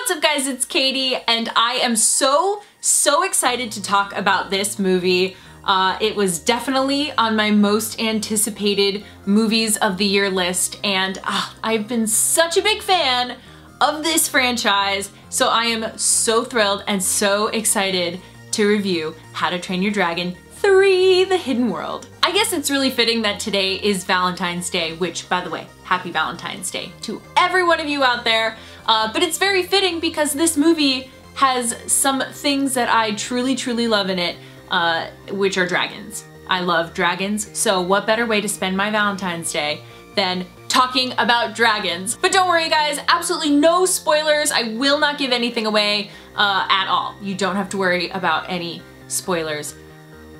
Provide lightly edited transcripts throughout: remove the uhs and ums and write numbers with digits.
What's up guys, it's Katie and I am so excited to talk about this movie. It was definitely on my most anticipated movies of the year list and I've been such a big fan of this franchise, so I am so thrilled and so excited to review How to Train Your Dragon 3: The Hidden World. I guess it's really fitting that today is Valentine's Day, which, by the way, happy Valentine's Day to every one of you out there. But it's very fitting because this movie has some things that I truly love in it, which are dragons. I love dragons, so what better way to spend my Valentine's Day than talking about dragons. But don't worry guys, absolutely no spoilers. I will not give anything away at all. You don't have to worry about any spoilers.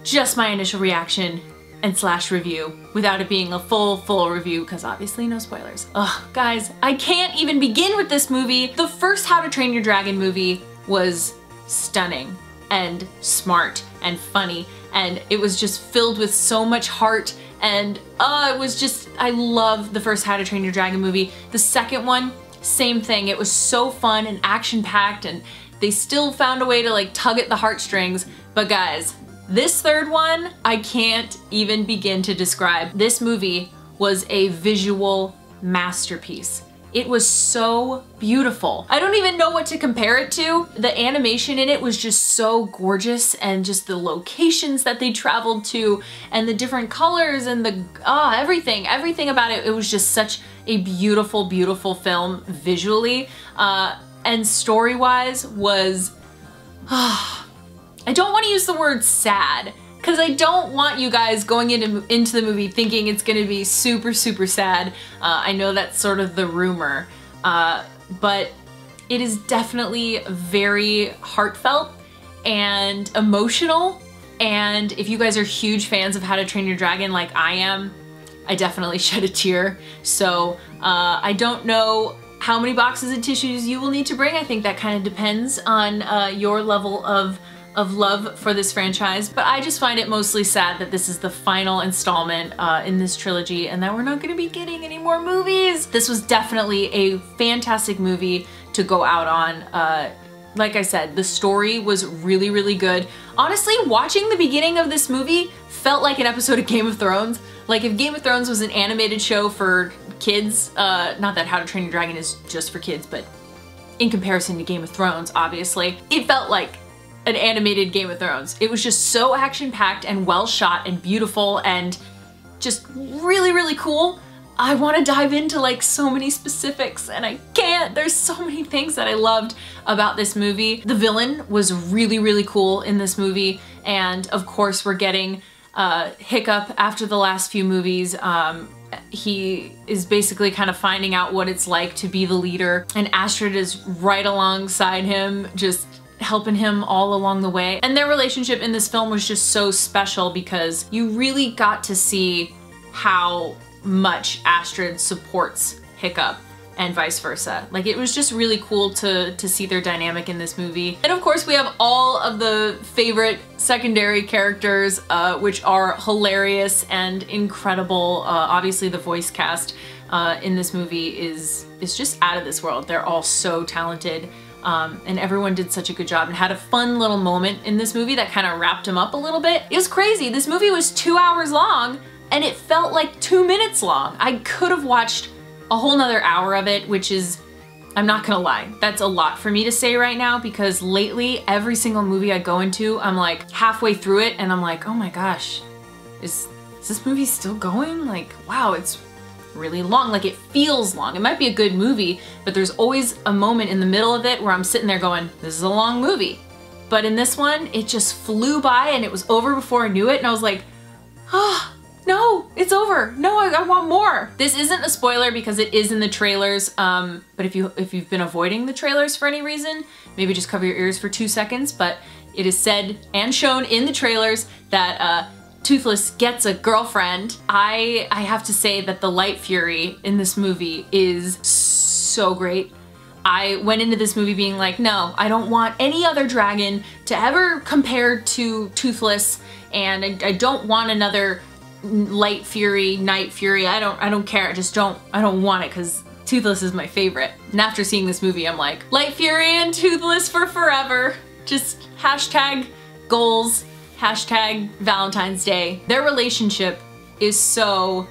Just my initial reaction and slash review without it being a full review, because obviously no spoilers. Ugh, guys, I can't even begin with this movie. The first How to Train Your Dragon movie was stunning and smart and funny, and it was just filled with so much heart, and it was just, I love the first How to Train Your Dragon movie. The second one, same thing. It was so fun and action-packed, and they still found a way to like tug at the heartstrings. But guys, this third one, I can't even begin to describe. This movie was a visual masterpiece. It was so beautiful. I don't even know what to compare it to. The animation in it was just so gorgeous, and just the locations that they traveled to and the different colors and the everything about it. It was just such a beautiful film visually, and story-wise was I don't want to use the word sad, because I don't want you guys going into the movie thinking it's going to be super sad. I know that's sort of the rumor, but it is definitely very heartfelt and emotional, and if you guys are huge fans of How to Train Your Dragon like I am, I definitely shed a tear. So I don't know how many boxes of tissues you will need to bring. I think that kind of depends on your level of love for this franchise, but I just find it mostly sad that this is the final installment in this trilogy and that we're not going to be getting any more movies. This was definitely a fantastic movie to go out on. Like I said, the story was really good. Honestly, watching the beginning of this movie felt like an episode of Game of Thrones. Like if Game of Thrones was an animated show for kids, not that How to Train Your Dragon is just for kids, but in comparison to Game of Thrones, obviously, it felt like an animated Game of Thrones. It was just so action-packed and well shot and beautiful and just really cool. I want to dive into like so many specifics and I can't. There's so many things that I loved about this movie. The villain was really cool in this movie, and of course we're getting Hiccup after the last few movies. He is basically kind of finding out what it's like to be the leader, and Astrid is right alongside him, just helping him all along the way. And their relationship in this film was just so special because you really got to see how much Astrid supports Hiccup and vice versa. Like, it was just really cool to see their dynamic in this movie. And of course we have all of the favorite secondary characters, which are hilarious and incredible. Obviously the voice cast in this movie is just out of this world. They're all so talented. And everyone did such a good job and had a fun little moment in this movie that kind of wrapped them up a little bit. It was crazy. This movie was 2 hours long and it felt like 2 minutes long. I could have watched a whole nother hour of it, which is, I'm not gonna lie, that's a lot for me to say right now, because lately every single movie I go into, I'm like halfway through it and I'm like, oh my gosh, is this movie still going? Like, wow, it's really long. Like, it feels long. It might be a good movie, but there's always a moment in the middle of it where I'm sitting there going, this is a long movie. But in this one, it just flew by and it was over before I knew it, and I was like, oh, no, it's over. No, I want more. This isn't a spoiler because it is in the trailers, but if you've been avoiding the trailers for any reason, maybe just cover your ears for 2 seconds, but it is said and shown in the trailers that Toothless gets a girlfriend. I have to say that the Light Fury in this movie is so great. I went into this movie being like, no, I don't want any other dragon to ever compare to Toothless, and I don't want another Light Fury, Night Fury. I don't care. I don't want it, because Toothless is my favorite. And after seeing this movie, I'm like, Light Fury and Toothless for forever. Just hashtag goals, hashtag Valentine's Day. Their relationship is so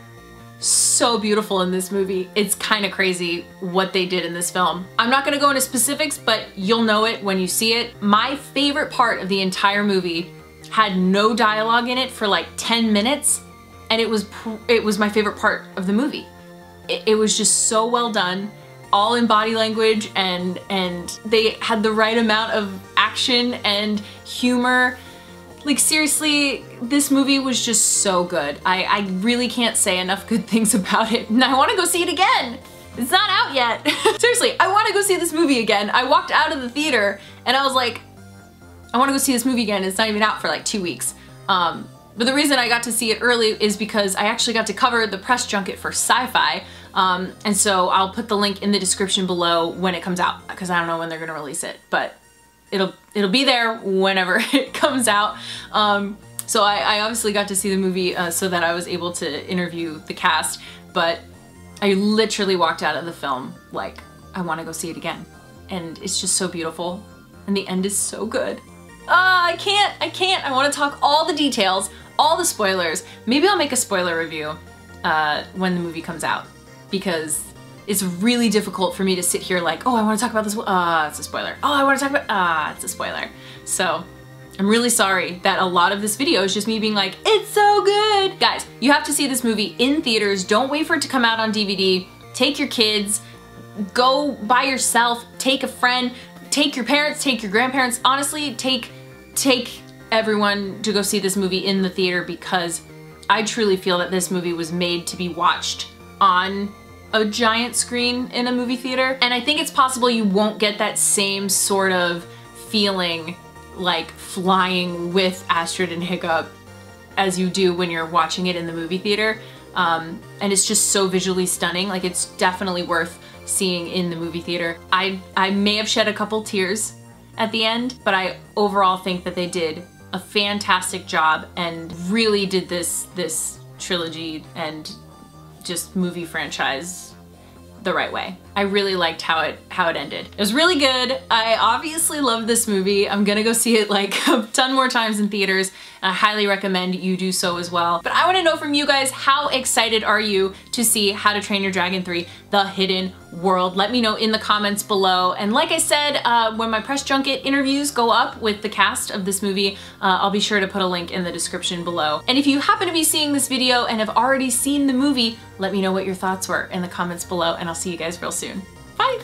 beautiful in this movie. It's kind of crazy what they did in this film. I'm not gonna go into specifics, but you'll know it when you see it. My favorite part of the entire movie had no dialogue in it for like 10 minutes, and it was my favorite part of the movie. It was just so well done, all in body language, and they had the right amount of action and humor. Like seriously, this movie was just so good. I really can't say enough good things about it, and I want to go see it again. It's not out yet. Seriously, I want to go see this movie again. I walked out of the theater and I was like, I want to go see this movie again. It's not even out for like 2 weeks. But the reason I got to see it early is because I actually got to cover the press junket for Sci-Fi. And so I'll put the link in the description below when it comes out, because I don't know when they're gonna release it, but it'll be there whenever it comes out. So I obviously got to see the movie so that I was able to interview the cast, but I literally walked out of the film like, I want to go see it again. And it's just so beautiful, and the end is so good. I can't. I want to talk all the details, all the spoilers. Maybe I'll make a spoiler review when the movie comes out, because it's really difficult for me to sit here like, oh, I want to talk about this, it's a spoiler. Oh, I want to talk about, it's a spoiler. So I'm really sorry that a lot of this video is just me being like, it's so good. Guys, you have to see this movie in theaters. Don't wait for it to come out on DVD. Take your kids, go by yourself, take a friend, take your parents, take your grandparents. Honestly, take everyone to go see this movie in the theater, because I truly feel that this movie was made to be watched on a giant screen in a movie theater. And I think it's possible you won't get that same sort of feeling like flying with Astrid and Hiccup as you do when you're watching it in the movie theater. And it's just so visually stunning. Like, it's definitely worth seeing in the movie theater. I may have shed a couple tears at the end, but I overall think that they did a fantastic job and really did this trilogy and just movie franchise the right way. I really liked how it ended. It was really good. I obviously love this movie. I'm gonna go see it like a ton more times in theaters, and I highly recommend you do so as well. But I wanna know from you guys, how excited are you to see How to Train Your Dragon 3: The Hidden World? Let me know in the comments below. And like I said, when my press junket interviews go up with the cast of this movie, I'll be sure to put a link in the description below. And if you happen to be seeing this video and have already seen the movie, let me know what your thoughts were in the comments below, and I'll see you guys real soon. Bye!